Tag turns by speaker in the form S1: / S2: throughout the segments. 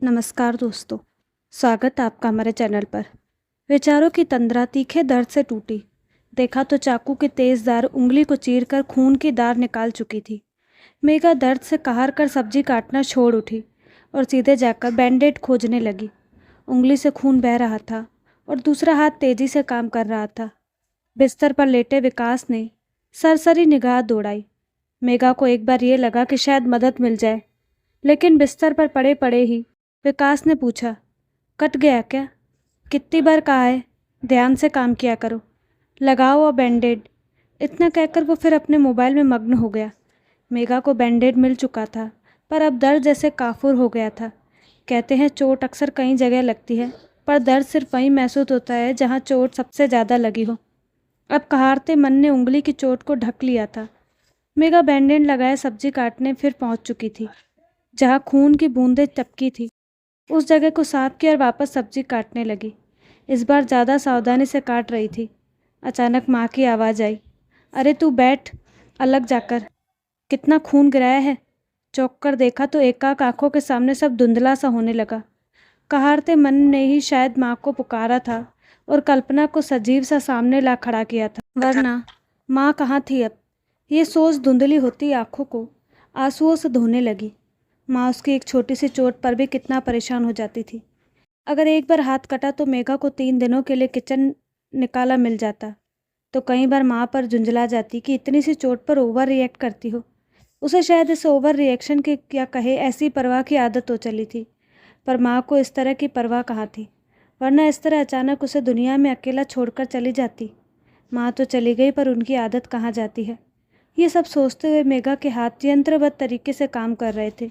S1: नमस्कार दोस्तों, स्वागत है आपका हमारे चैनल पर। विचारों की तंद्रा तीखे दर्द से टूटी। देखा तो चाकू की तेज धार उंगली को चीरकर खून की धार निकाल चुकी थी। मेघा दर्द से कहार कर सब्जी काटना छोड़ उठी और सीधे जाकर बैंडेड खोजने लगी। उंगली से खून बह रहा था और दूसरा हाथ तेजी से काम कर रहा था। बिस्तर पर लेटे विकास ने सरसरी निगाह दौड़ाई। मेघा को एक बार ये लगा कि शायद मदद मिल जाए, लेकिन बिस्तर पर पड़े पड़े ही विकास ने पूछा, कट गया क्या? कितनी बार कहा है ध्यान से काम किया करो, लगाओ और बैंडेड। इतना कहकर वो फिर अपने मोबाइल में मग्न हो गया। मेघा को बैंडेड मिल चुका था, पर अब दर्द जैसे काफुर हो गया था। कहते हैं चोट अक्सर कई जगह लगती है, पर दर्द सिर्फ वहीं महसूस होता है जहाँ चोट सबसे ज़्यादा लगी हो। अब कहारते मन ने उंगली की चोट को ढक लिया था। मेघा बैंडेड लगाए सब्जी काटने फिर पहुंच चुकी थी, जहाँ खून की बूंदें टपकी थी। उस जगह को साफ किया और वापस सब्जी काटने लगी। इस बार ज़्यादा सावधानी से काट रही थी। अचानक माँ की आवाज़ आई, अरे तू बैठ, अलग जाकर। कितना खून गिराया है? चौंक कर देखा तो एकाक आंखों के सामने सब धुंधला सा होने लगा। कहारते मन ने ही शायद माँ को पुकारा था और कल्पना को सजीव सा सामने ला खड़ा किया था, वरना माँ कहाँ थी अब? ये सोच धुंधली होती आंखों को आंसुओं से धोने लगी। माँ उसकी एक छोटी सी चोट पर भी कितना परेशान हो जाती थी। अगर एक बार हाथ कटा तो मेघा को 3 दिनों के लिए किचन निकाला मिल जाता। तो कई बार माँ पर झुंझला जाती कि इतनी सी चोट पर ओवर रिएक्ट करती हो। उसे शायद इस ओवर रिएक्शन की क्या कहे ऐसी परवाह की आदत हो चली थी, पर माँ को इस तरह की परवाह कहाँ थी, वरना इस तरह अचानक उसे दुनिया में अकेला छोड़कर चली जाती। माँ तो चली गई, पर उनकी आदत कहाँ जाती है? ये सब सोचते हुए मेघा के हाथ यंत्रवत तरीके से काम कर रहे थे।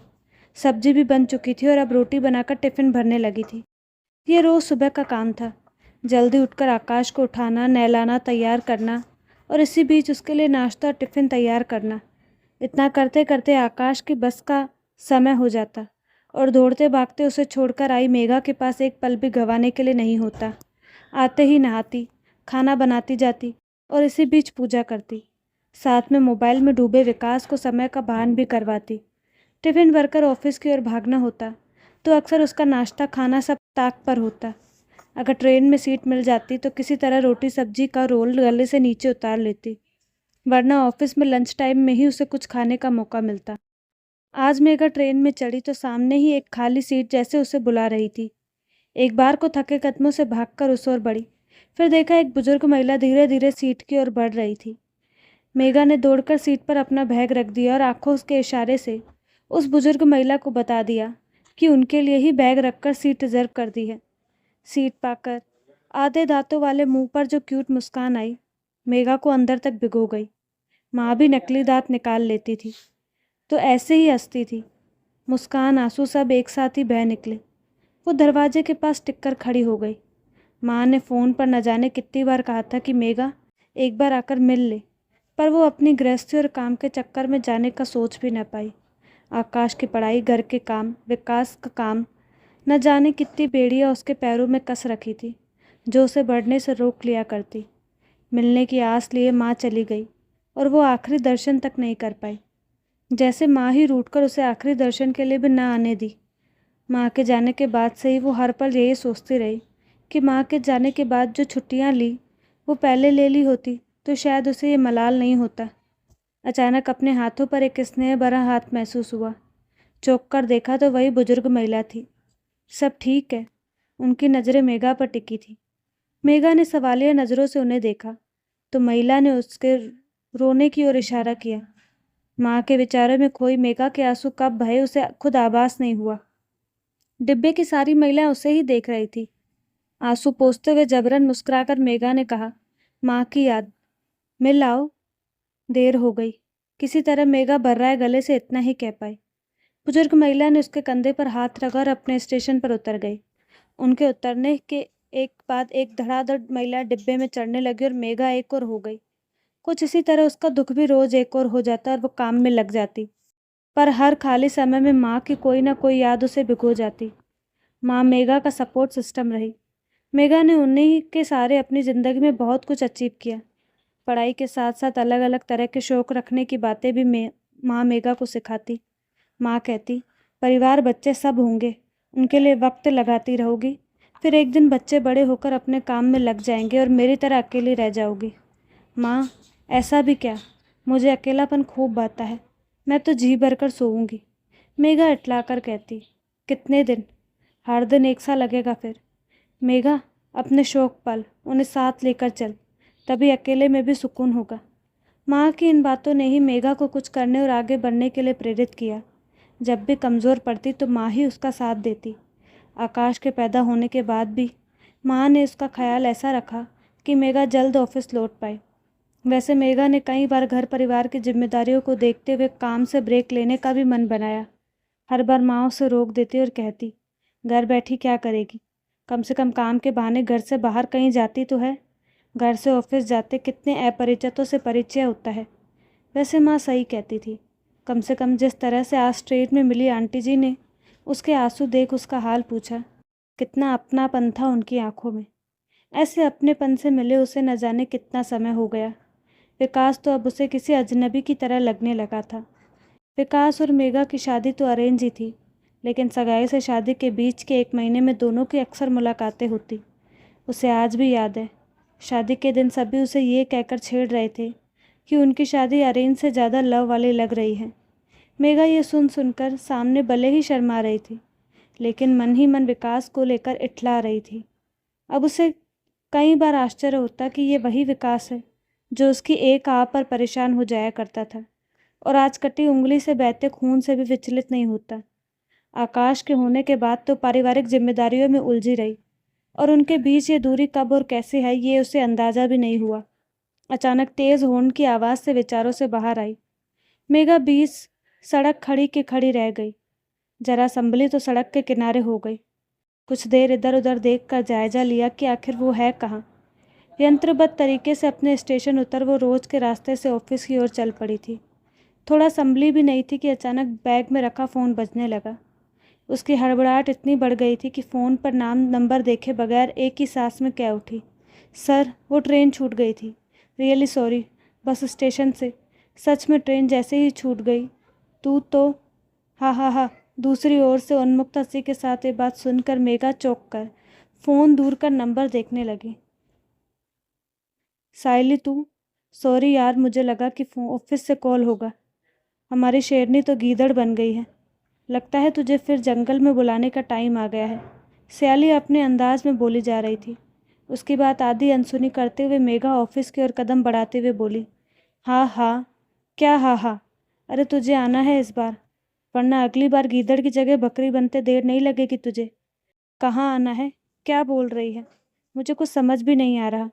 S1: सब्जी भी बन चुकी थी और अब रोटी बनाकर टिफिन भरने लगी थी। ये रोज़ सुबह का काम था, जल्दी उठकर आकाश को उठाना, नहलाना, तैयार करना और इसी बीच उसके लिए नाश्ता और टिफिन तैयार करना। इतना करते करते आकाश की बस का समय हो जाता और दौड़ते भागते उसे छोड़कर आई मेघा के पास एक पल भी गंवाने के लिए नहीं होता। आते ही नहाती, खाना बनाती जाती और इसी बीच पूजा करती। साथ में मोबाइल में डूबे विकास को समय का भान भी करवाती। टिफिन भरकर ऑफिस की ओर भागना होता तो अक्सर उसका नाश्ता खाना सब ताक पर होता। अगर ट्रेन में सीट मिल जाती तो किसी तरह रोटी सब्जी का रोल गले से नीचे उतार लेती, वरना ऑफिस में लंच टाइम में ही उसे कुछ खाने का मौका मिलता। आज मेघा ट्रेन में चढ़ी तो सामने ही एक खाली सीट जैसे उसे बुला रही थी। एक बार को थके कदमों से भागकर उस ओर बढ़ी, फिर देखा एक बुजुर्ग महिला धीरे धीरे सीट की ओर बढ़ रही थी। मेघा ने दौड़कर सीट पर अपना बैग रख दिया और आंखों के इशारे से उस बुजुर्ग महिला को बता दिया कि उनके लिए ही बैग रखकर सीट रिजर्व कर दी है। सीट पाकर आधे दांतों वाले मुंह पर जो क्यूट मुस्कान आई, मेघा को अंदर तक भिगो गई। माँ भी नकली दांत निकाल लेती थी तो ऐसे ही हंसती थी। मुस्कान आंसू सब एक साथ ही बह निकले। वो दरवाजे के पास टिककर खड़ी हो गई। माँ ने फ़ोन पर न जाने कितनी बार कहा था कि मेघा एक बार आकर मिल ले, पर वो अपनी गृहस्थी और काम के चक्कर में जाने का सोच भी न पाई। आकाश की पढ़ाई, घर के काम, विकास का काम, न जाने कितनी बेड़ियाँ उसके पैरों में कस रखी थी, जो उसे बढ़ने से रोक लिया करती। मिलने की आस लिए माँ चली गई और वो आखिरी दर्शन तक नहीं कर पाई। जैसे माँ ही रूठकर उसे आखिरी दर्शन के लिए भी न आने दी। माँ के जाने के बाद से ही वो हर पल यही सोचती रही कि माँ के जाने के बाद जो छुट्टियाँ ली वो पहले ले ली होती तो शायद उसे ये मलाल नहीं होता। अचानक अपने हाथों पर एक स्नेह भरा हाथ महसूस हुआ। चौंक कर देखा तो वही बुजुर्ग महिला थी। सब ठीक है? उनकी नज़रें मेघा पर टिकी थी। मेघा ने सवालिया नज़रों से उन्हें देखा तो महिला ने उसके रोने की ओर इशारा किया। माँ के विचारों में खोई मेघा के आंसू कब बहे उसे खुद आभास नहीं हुआ। डिब्बे की सारी महिलाएं उसे ही देख रही थी। आंसू पोंछते हुए जबरन मुस्कुराकर मेघा ने कहा, माँ की याद, मिल आओ। देर हो गई। किसी तरह मेघा भर्राए गले से इतना ही कह पाई। बुजुर्ग महिला ने उसके कंधे पर हाथ रखा और अपने स्टेशन पर उतर गई। उनके उतरने के एक बाद एक धड़ाधड़ महिला डिब्बे में चढ़ने लगी और मेघा एक और हो गई। कुछ इसी तरह उसका दुख भी रोज एक और हो जाता और वो काम में लग जाती, पर हर खाली समय में माँ की कोई ना कोई याद उसे भिगो जाती। माँ मेघा का सपोर्ट सिस्टम रही। मेघा ने उन्हीं के सारे अपनी ज़िंदगी में बहुत कुछ अचीव किया। पढ़ाई के साथ साथ अलग अलग तरह के शौक़ रखने की बातें भी माँ मेघा को सिखाती। माँ कहती, परिवार बच्चे सब होंगे, उनके लिए वक्त लगाती रहोगी, फिर एक दिन बच्चे बड़े होकर अपने काम में लग जाएंगे और मेरी तरह अकेली रह जाओगी। माँ, ऐसा भी क्या, मुझे अकेलापन खूब भाता है, मैं तो जी भरकर सोऊंगी। मेघा इटलाकर कहती। कितने दिन? हर दिन एक सा लगेगा फिर। मेघा, अपने शौक पाल, उन्हें साथ लेकर चल, तभी अकेले में भी सुकून होगा। माँ की इन बातों ने ही मेघा को कुछ करने और आगे बढ़ने के लिए प्रेरित किया। जब भी कमज़ोर पड़ती तो माँ ही उसका साथ देती। आकाश के पैदा होने के बाद भी माँ ने उसका ख्याल ऐसा रखा कि मेघा जल्द ऑफिस लौट पाए। वैसे मेघा ने कई बार घर परिवार की जिम्मेदारियों को देखते हुए काम से ब्रेक लेने का भी मन बनाया। हर बार माँ उसे रोक देती और कहती, घर बैठी क्या करेगी, कम से कम काम के बहाने घर से बाहर कहीं जाती तो है। घर से ऑफिस जाते कितने अपरिचितों से परिचय होता है। वैसे माँ सही कहती थी। कम से कम जिस तरह से आज स्ट्रीट में मिली आंटी जी ने उसके आंसू देख उसका हाल पूछा, कितना अपनापन था उनकी आंखों में। ऐसे अपनेपन से मिले उसे न जाने कितना समय हो गया। विकास तो अब उसे किसी अजनबी की तरह लगने लगा था। विकास और मेघा की शादी तो अरेंज ही थी, लेकिन सगाई से शादी के बीच के 1 महीने में दोनों की अक्सर मुलाकातें होती। उसे आज भी याद है, शादी के दिन सभी उसे ये कहकर छेड़ रहे थे कि उनकी शादी अरेंज से ज़्यादा लव वाली लग रही है। मेघा ये सुनकर सामने भले ही शर्मा रही थी, लेकिन मन ही मन विकास को लेकर इठला रही थी। अब उसे कई बार आश्चर्य होता कि ये वही विकास है जो उसकी एक आह पर परेशान हो जाया करता था और आज कटी उंगली से बहते खून से भी विचलित नहीं होता। आकाश के होने के बाद तो पारिवारिक जिम्मेदारियों में उलझी रही और उनके बीच ये दूरी कब और कैसे है ये उसे अंदाज़ा भी नहीं हुआ। अचानक तेज़ हॉर्न की आवाज़ से विचारों से बाहर आई। मेघा बीच सड़क खड़ी की खड़ी रह गई। जरा संभली तो सड़क के किनारे हो गई। कुछ देर इधर उधर देखकर जायजा लिया कि आखिर वो है कहाँ। यंत्रबद्ध तरीके से अपने स्टेशन उतर वो रोज के रास्ते से ऑफिस की ओर चल पड़ी थी। थोड़ा संभली भी नहीं थी कि अचानक बैग में रखा फ़ोन बजने लगा। उसकी हड़बड़ाहट इतनी बढ़ गई थी कि फ़ोन पर नाम नंबर देखे बगैर एक ही सांस में कह उठी, सर वो ट्रेन छूट गई थी, रियली सॉरी, बस स्टेशन से, सच में ट्रेन जैसे ही छूट गई। तू तो हा हा हा। दूसरी ओर से उन्मुक्त हंसी के साथ ये बात सुनकर मेघा चौंक कर फ़ोन दूर कर नंबर देखने लगी। सायली तू? सॉरी यार, मुझे लगा कि ऑफिस से कॉल होगा। हमारी शेरनी तो गीदड़ बन गई है। लगता है तुझे फिर जंगल में बुलाने का टाइम आ गया है। सयाली अपने अंदाज में बोली जा रही थी। उसकी बात आधी अनसुनी करते हुए मेघा ऑफिस की ओर कदम बढ़ाते हुए बोली, हाँ हाँ, क्या हाँ हाँ, अरे तुझे आना है इस बार, वरना अगली बार गीदड़ की जगह बकरी बनते देर नहीं लगेगी तुझे। कहाँ आना है, क्या बोल रही है, मुझे कुछ समझ भी नहीं आ रहा।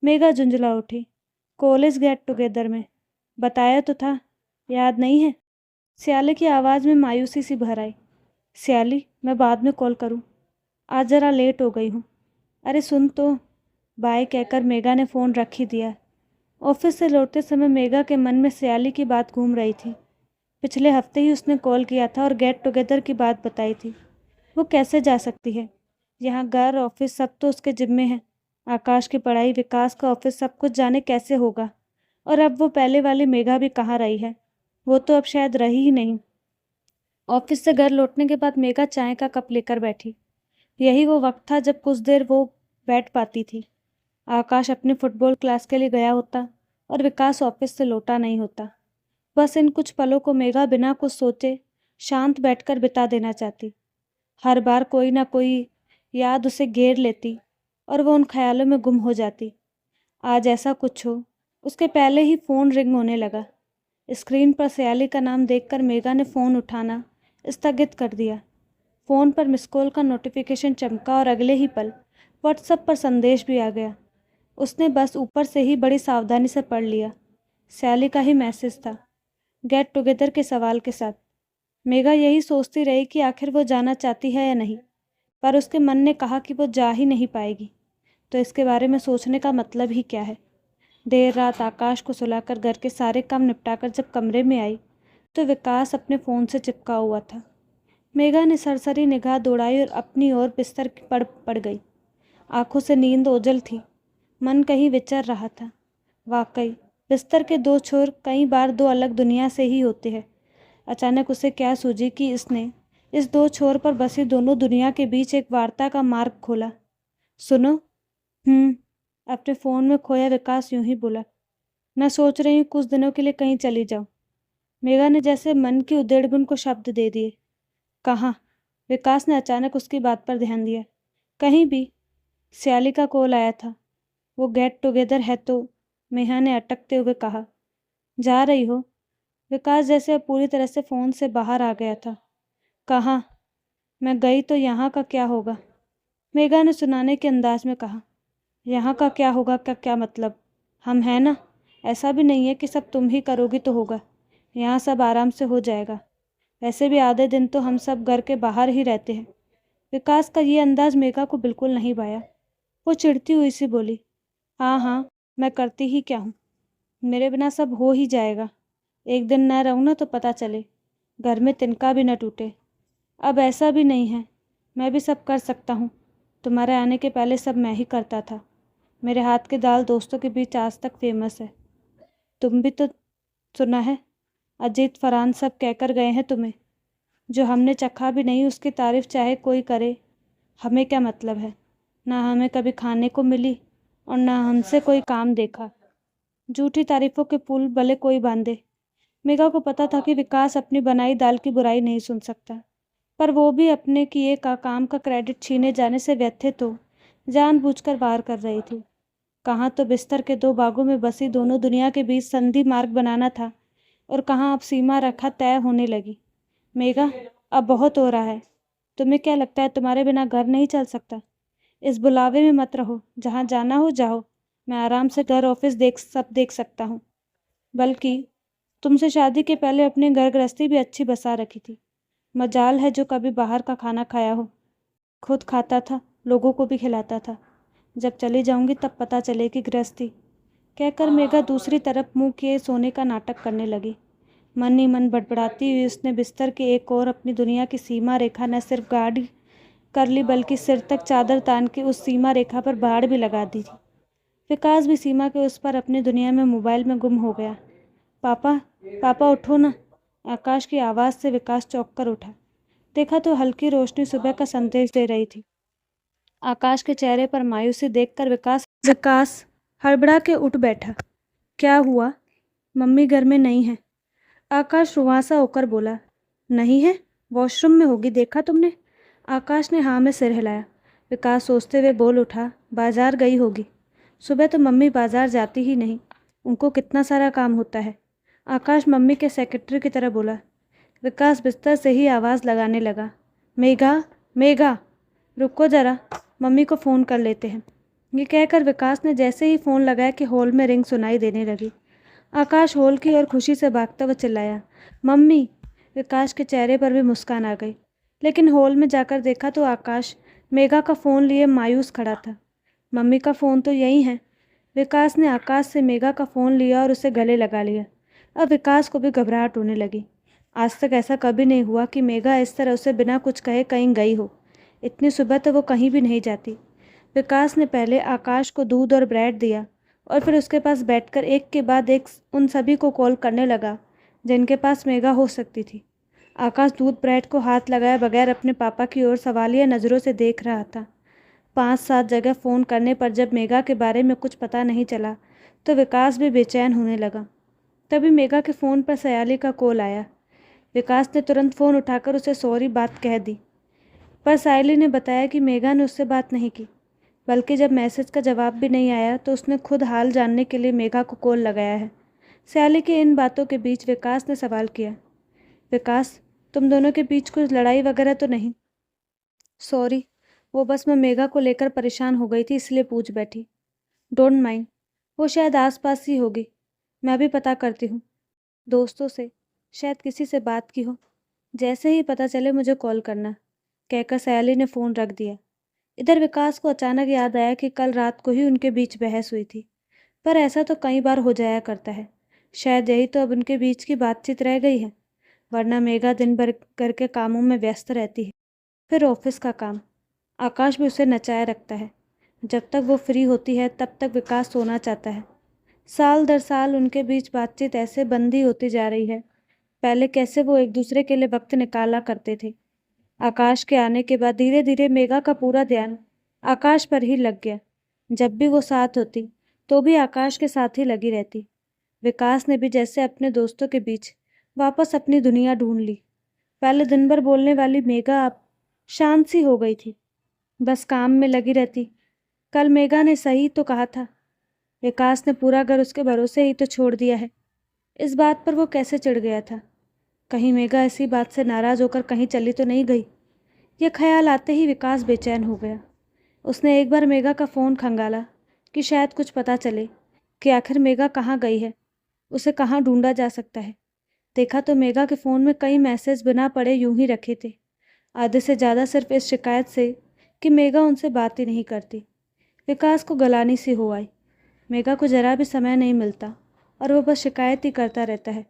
S1: मेघा झुंझला उठी। कॉलेज गेट टुगेदर में, बताया तो था, याद नहीं है? स्याली की आवाज़ में मायूसी सी भर आई। स्याली, मैं बाद में कॉल करूं, आज ज़रा लेट हो गई हूँ। अरे सुन तो। बाय कहकर मेघा ने फ़ोन रख ही दिया। ऑफिस से लौटते समय मेघा के मन में स्याली की बात घूम रही थी। पिछले हफ्ते ही उसने कॉल किया था और गेट टुगेदर की बात बताई थी। वो कैसे जा सकती है? यहाँ घर ऑफिस सब तो उसके जिम्मे है। आकाश की पढ़ाई, विकास का ऑफिस, सब कुछ जाने कैसे होगा। और अब वो पहले वाली मेघा भी कहाँ रही है? वो तो अब शायद रही ही नहीं। ऑफिस से घर लौटने के बाद मेघा चाय का कप लेकर बैठी। यही वो वक्त था जब कुछ देर वो बैठ पाती थी। आकाश अपने फुटबॉल क्लास के लिए गया होता और विकास ऑफिस से लौटा नहीं होता। बस इन कुछ पलों को मेघा बिना कुछ सोचे शांत बैठकर बिता देना चाहती। हर बार कोई ना कोई याद उसे घेर लेती और वो उन ख्यालों में गुम हो जाती। आज ऐसा कुछ हो, उसके पहले ही फ़ोन रिंग होने लगा। स्क्रीन पर सयाली का नाम देखकर मेघा ने फ़ोन उठाना स्थगित कर दिया। फ़ोन पर मिस कॉल का नोटिफिकेशन चमका और अगले ही पल व्हाट्सएप पर संदेश भी आ गया। उसने बस ऊपर से ही बड़ी सावधानी से पढ़ लिया। सयाली का ही मैसेज था, गेट टुगेदर के सवाल के साथ। मेघा यही सोचती रही कि आखिर वो जाना चाहती है या नहीं, पर उसके मन ने कहा कि वो जा ही नहीं पाएगी, तो इसके बारे में सोचने का मतलब ही क्या है। देर रात आकाश को सुलाकर घर के सारे काम निपटाकर जब कमरे में आई तो विकास अपने फ़ोन से चिपका हुआ था। मेघा ने सरसरी निगाह दौड़ाई और अपनी ओर बिस्तर पर पड़ गई। आंखों से नींद ओझल थी, मन कहीं विचर रहा था। वाकई बिस्तर के दो छोर कई बार दो अलग दुनिया से ही होते हैं। अचानक उसे क्या सूझी कि इसने इस दो छोर पर बसी दोनों दुनिया के बीच एक वार्ता का मार्ग खोला। सुनो। अपने फ़ोन में खोया विकास यूं ही बोला। मैं सोच रही हूँ कुछ दिनों के लिए कहीं चली जाऊँ। मेघा ने जैसे मन की उधेड़बुन को शब्द दे दिए। कहाँ? विकास ने अचानक उसकी बात पर ध्यान दिया। कहीं भी। सयाली का कॉल आया था। वो गेट टुगेदर है तो? मेघा ने अटकते हुए कहा। जा रही हो? विकास जैसे अब पूरी तरह से फ़ोन से बाहर आ गया था। कहाँ? मैं गई तो यहाँ का क्या होगा? मेघा ने सुनाने के अंदाज में कहा। यहाँ का क्या होगा का क्या मतलब? हम हैं ना। ऐसा भी नहीं है कि सब तुम ही करोगी तो होगा। यहाँ सब आराम से हो जाएगा। वैसे भी आधे दिन तो हम सब घर के बाहर ही रहते हैं। विकास का ये अंदाज मेघा को बिल्कुल नहीं भाया। वो चिढ़ती हुई सी बोली। हाँ हाँ, मैं करती ही क्या हूँ। मेरे बिना सब हो ही जाएगा। एक दिन न रहूँ ना तो पता चले, घर में तिनका भी न टूटे। अब ऐसा भी नहीं है, मैं भी सब कर सकता हूँ। तुम्हारे आने के पहले सब मैं ही करता था। मेरे हाथ की दाल दोस्तों के बीच आज तक फेमस है। तुम भी तो सुना है, अजीत फरहान सब कहकर गए हैं तुम्हें। जो हमने चखा भी नहीं उसकी तारीफ चाहे कोई करे, हमें क्या मतलब है। ना हमें कभी खाने को मिली और ना हमसे कोई काम देखा। झूठी तारीफों के पुल भले कोई बांधे। मेघा को पता था कि विकास अपनी बनाई दाल की बुराई नहीं सुन सकता, पर वो भी अपने किए का काम का क्रेडिट छीने जाने से व्यथित हो जानबूझकर वार कर रही थी। कहाँ तो बिस्तर के दो भागों में बसी दोनों दुनिया के बीच संधि मार्ग बनाना था और कहाँ अब सीमा रेखा तय होने लगी। मेघा, अब बहुत हो रहा है। तुम्हें क्या लगता है तुम्हारे बिना घर नहीं चल सकता? इस बुलावे में मत रहो। जहाँ जाना हो जाओ। मैं आराम से घर ऑफिस सब देख सकता हूँ। बल्कि तुमसे शादी के पहले अपनी घर गृहस्थी भी अच्छी बसा रखी थी। मजाल है जो कभी बाहर का खाना खाया हो। खुद खाता था, लोगों को भी खिलाता था। जब चली जाऊंगी तब पता चलेगी गृहस्थी। कहकर मेघा दूसरी तरफ मुंह किए सोने का नाटक करने लगी। मन ही मन बड़बड़ाती हुई उसने बिस्तर के एक और अपनी दुनिया की सीमा रेखा न सिर्फ गाढ़ी कर ली बल्कि सिर तक चादर तान के उस सीमा रेखा पर बाड़ भी लगा दी थी। विकास भी सीमा के उस पर अपनी दुनिया में मोबाइल में गुम हो गया। पापा, पापा उठो ना। आकाश की आवाज़ से विकास चौंक कर उठा। देखा तो हल्की रोशनी सुबह का संदेश दे रही थी। आकाश के चेहरे पर मायूसी देखकर विकास हड़बड़ा के उठ बैठा। क्या हुआ? मम्मी घर में नहीं है। आकाश रुआंसा होकर बोला। नहीं है? वॉशरूम में होगी, देखा तुमने? आकाश ने हाँ में सिर हिलाया। विकास सोचते हुए बोल उठा। बाजार गई होगी। सुबह तो मम्मी बाजार जाती ही नहीं, उनको कितना सारा काम होता है। आकाश मम्मी के सेक्रेटरी की तरह बोला। विकास बिस्तर से ही आवाज़ लगाने लगा। मेघा, मेघा, रुको ज़रा, मम्मी को फ़ोन कर लेते हैं। ये कहकर विकास ने जैसे ही फ़ोन लगाया कि हॉल में रिंग सुनाई देने लगी। आकाश हॉल की ओर खुशी से भागता हुआ चिल्लाया। मम्मी! विकास के चेहरे पर भी मुस्कान आ गई, लेकिन हॉल में जाकर देखा तो आकाश मेघा का फ़ोन लिए मायूस खड़ा था। मम्मी का फ़ोन तो यही है। विकास ने आकाश से मेघा का फ़ोन लिया और उसे गले लगा लिया। अब विकास को भी घबराहट होने लगी। आज तक ऐसा कभी नहीं हुआ कि मेघा इस तरह उसे बिना कुछ कहे कहीं गई हो। इतनी सुबह तो वो कहीं भी नहीं जाती। विकास ने पहले आकाश को दूध और ब्रेड दिया और फिर उसके पास बैठकर एक के बाद एक उन सभी को कॉल करने लगा जिनके पास मेघा हो सकती थी। आकाश दूध ब्रेड को हाथ लगाए बगैर अपने पापा की ओर सवालिया नज़रों से देख रहा था। 5-7 जगह फ़ोन करने पर जब मेघा के बारे में कुछ पता नहीं चला तो विकास भी बेचैन होने लगा। तभी मेघा के फ़ोन पर सयाली का कॉल आया। विकास ने तुरंत फ़ोन उठाकर उसे सॉरी बात कह दी, पर सयाली ने बताया कि मेघा ने उससे बात नहीं की, बल्कि जब मैसेज का जवाब भी नहीं आया तो उसने खुद हाल जानने के लिए मेघा को कॉल लगाया है। सयाली की इन बातों के बीच विकास ने सवाल किया। विकास, तुम दोनों के बीच कुछ लड़ाई वगैरह तो नहीं? सॉरी, वो बस मैं मेघा को लेकर परेशान हो गई थी इसलिए पूछ बैठी। डोंट माइंड, वो शायद आसपास ही होगी। मैं भी पता करती हूँ दोस्तों से, शायद किसी से बात की हो। जैसे ही पता चले मुझे कॉल करना, कहकर सयाली ने फ़ोन रख दिया। इधर विकास को अचानक याद आया कि कल रात को ही उनके बीच बहस हुई थी, पर ऐसा तो कई बार हो जाया करता है। शायद यही तो अब उनके बीच की बातचीत रह गई है, वरना मेघा दिन भर घर के कामों में व्यस्त रहती है। फिर ऑफिस का काम, आकाश भी उसे नचाए रखता है। जब तक वो फ्री होती है तब तक विकास सोना चाहता है। साल दर साल उनके बीच बातचीत ऐसे बंदी होती जा रही है। पहले कैसे वो एक दूसरे के लिए वक्त निकाला करते थे, आकाश के आने के बाद धीरे धीरे मेघा का पूरा ध्यान आकाश पर ही लग गया। जब भी वो साथ होती तो भी आकाश के साथ ही लगी रहती। विकास ने भी जैसे अपने दोस्तों के बीच वापस अपनी दुनिया ढूंढ ली। पहले दिन भर बोलने वाली मेघा अब शांत सी हो गई थी, बस काम में लगी रहती। कल मेघा ने सही तो कहा था, विकास ने पूरा घर उसके भरोसे ही तो छोड़ दिया है। इस बात पर वो कैसे चिढ़ गया था। कहीं मेघा इसी बात से नाराज होकर कहीं चली तो नहीं गई। यह ख्याल आते ही विकास बेचैन हो गया। उसने एक बार मेघा का फ़ोन खंगाला कि शायद कुछ पता चले कि आखिर मेघा कहाँ गई है, उसे कहाँ ढूंढा जा सकता है। देखा तो मेघा के फ़ोन में कई मैसेज बिना पढ़े यूं ही रखे थे, आधे से ज़्यादा सिर्फ इस शिकायत से कि मेघा उनसे बात ही नहीं करती। विकास को गलानी सी हो आई। मेघा को ज़रा भी समय नहीं मिलता और वो बस शिकायत ही करता रहता है।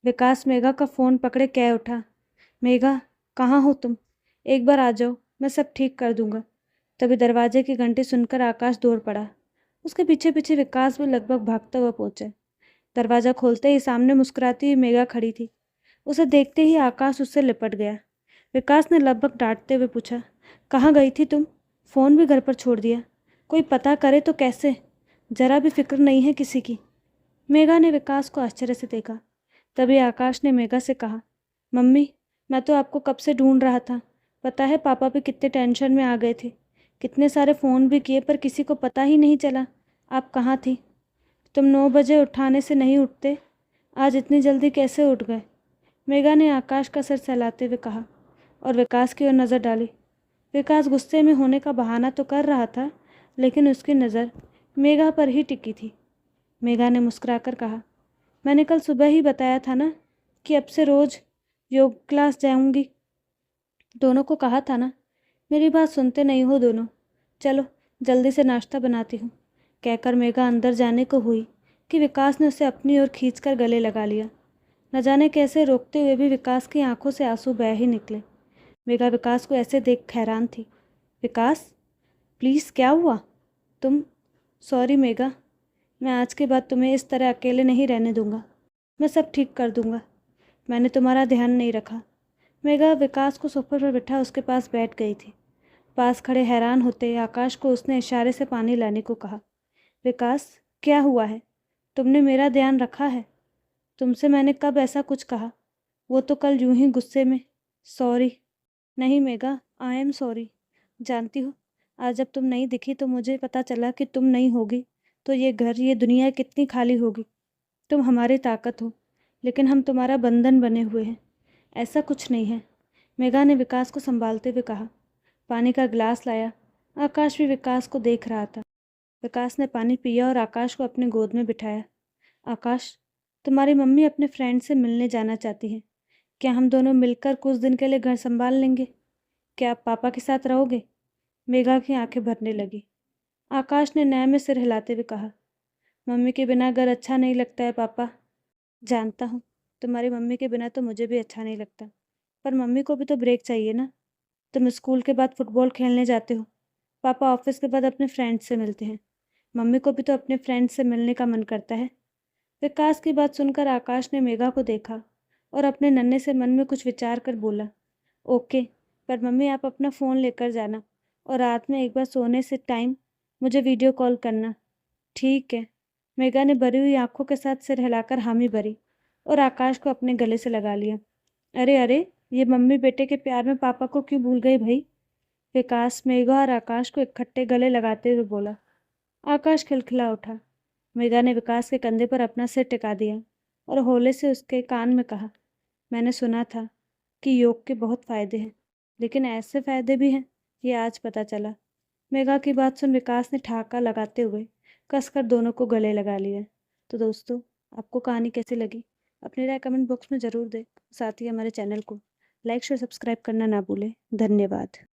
S1: विकास मेघा का फ़ोन पकड़े कह उठा, मेघा कहाँ हो तुम? एक बार आ जाओ, मैं सब ठीक कर दूंगा। तभी दरवाजे की घंटी सुनकर आकाश दौड़ पड़ा। उसके पीछे पीछे विकास भी लगभग भागता हुआ पहुंचा। दरवाज़ा खोलते ही सामने मुस्कुराती हुई मेघा खड़ी थी। उसे देखते ही आकाश उससे लिपट गया। विकास ने लगभग डांटते हुए पूछा, कहाँ गई थी तुम? फ़ोन भी घर पर छोड़ दिया। कोई पता करे तो कैसे? जरा भी फिक्र नहीं है किसी की। मेघा ने विकास को आश्चर्य से देखा। तभी आकाश ने मेघा से कहा, मम्मी मैं तो आपको कब से ढूंढ रहा था। पता है पापा भी कितने टेंशन में आ गए थे। कितने सारे फ़ोन भी किए पर किसी को पता ही नहीं चला आप कहाँ थी। तुम 9 बजे उठाने से नहीं उठते, आज इतनी जल्दी कैसे उठ गए? मेघा ने आकाश का सर सहलाते हुए कहा और विकास की ओर नज़र डाली। विकास गुस्से में होने का बहाना तो कर रहा था, लेकिन उसकी नज़र मेघा पर ही टिकी थी। मेघा ने मुस्कुराकर कहा, मैंने कल सुबह ही बताया था ना कि अब से रोज़ योग क्लास जाऊंगी। दोनों को कहा था ना, मेरी बात सुनते नहीं हो दोनों। चलो जल्दी से नाश्ता बनाती हूँ। कहकर मेघा अंदर जाने को हुई कि विकास ने उसे अपनी ओर खींचकर गले लगा लिया। न जाने कैसे रोकते हुए भी विकास की आंखों से आंसू बह ही निकले। मेघा विकास को ऐसे देख हैरान थी। विकास प्लीज़ क्या हुआ? तुम? सॉरी मेघा, मैं आज के बाद तुम्हें इस तरह अकेले नहीं रहने दूंगा। मैं सब ठीक कर दूंगा। मैंने तुम्हारा ध्यान नहीं रखा। मेघा विकास को सोफे पर बिठा उसके पास बैठ गई थी। पास खड़े हैरान होते आकाश को उसने इशारे से पानी लाने को कहा। विकास क्या हुआ है? तुमने मेरा ध्यान रखा है? तुमसे मैंने कब ऐसा कुछ कहा? वो तो कल यूं ही गुस्से में। सॉरी। नहीं मेघा, आई एम सॉरी। जानती हो, आज जब तुम नहीं दिखी तो मुझे पता चला कि तुम नहीं होगी तो ये घर, ये दुनिया कितनी खाली होगी। तुम हमारी ताकत हो, लेकिन हम तुम्हारा बंधन बने हुए हैं। ऐसा कुछ नहीं है, मेघा ने विकास को संभालते हुए कहा। पानी का गिलास लाया। आकाश भी विकास को देख रहा था। विकास ने पानी पिया और आकाश को अपनी गोद में बिठाया। आकाश, तुम्हारी मम्मी अपने फ्रेंड से मिलने जाना चाहती हैं। क्या हम दोनों मिलकर कुछ दिन के लिए घर संभाल लेंगे? क्या आप पापा के साथ रहोगे? मेघा की आंखें भरने लगी। आकाश ने नए में सिर हिलाते हुए कहा, मम्मी के बिना घर अच्छा नहीं लगता है पापा। जानता हूँ, तुम्हारी मम्मी के बिना तो मुझे भी अच्छा नहीं लगता, पर मम्मी को भी तो ब्रेक चाहिए ना। तुम स्कूल के बाद फुटबॉल खेलने जाते हो, पापा ऑफिस के बाद अपने फ्रेंड्स से मिलते हैं। मम्मी को भी तो अपने फ्रेंड्स से मिलने का मन करता है। विकास की बात सुनकर आकाश ने मेघा को देखा और अपने नन्हे से मन में कुछ विचार कर बोला, ओके, पर मम्मी आप अपना फ़ोन लेकर जाना और रात में एक बार सोने से टाइम मुझे वीडियो कॉल करना। ठीक है। मेघा ने भरी हुई आंखों के साथ सिर हिलाकर हामी भरी और आकाश को अपने गले से लगा लिया। अरे अरे, ये मम्मी बेटे के प्यार में पापा को क्यों भूल गई भाई? विकास मेघा और आकाश को इकट्ठे गले लगाते हुए बोला। आकाश खिलखिला उठा। मेघा ने विकास के कंधे पर अपना सिर टिका दिया और हौले से उसके कान में कहा, मैंने सुना था कि योग के बहुत फ़ायदे हैं, लेकिन ऐसे फ़ायदे भी हैं, ये आज पता चला। मेघा की बात सुन विकास ने ठहाका लगाते हुए कसकर दोनों को गले लगा लिया। तो दोस्तों, आपको कहानी कैसी लगी? अपनी राय कमेंट बॉक्स में ज़रूर दें। साथ ही हमारे चैनल को लाइक शेयर सब्सक्राइब करना ना भूलें। धन्यवाद।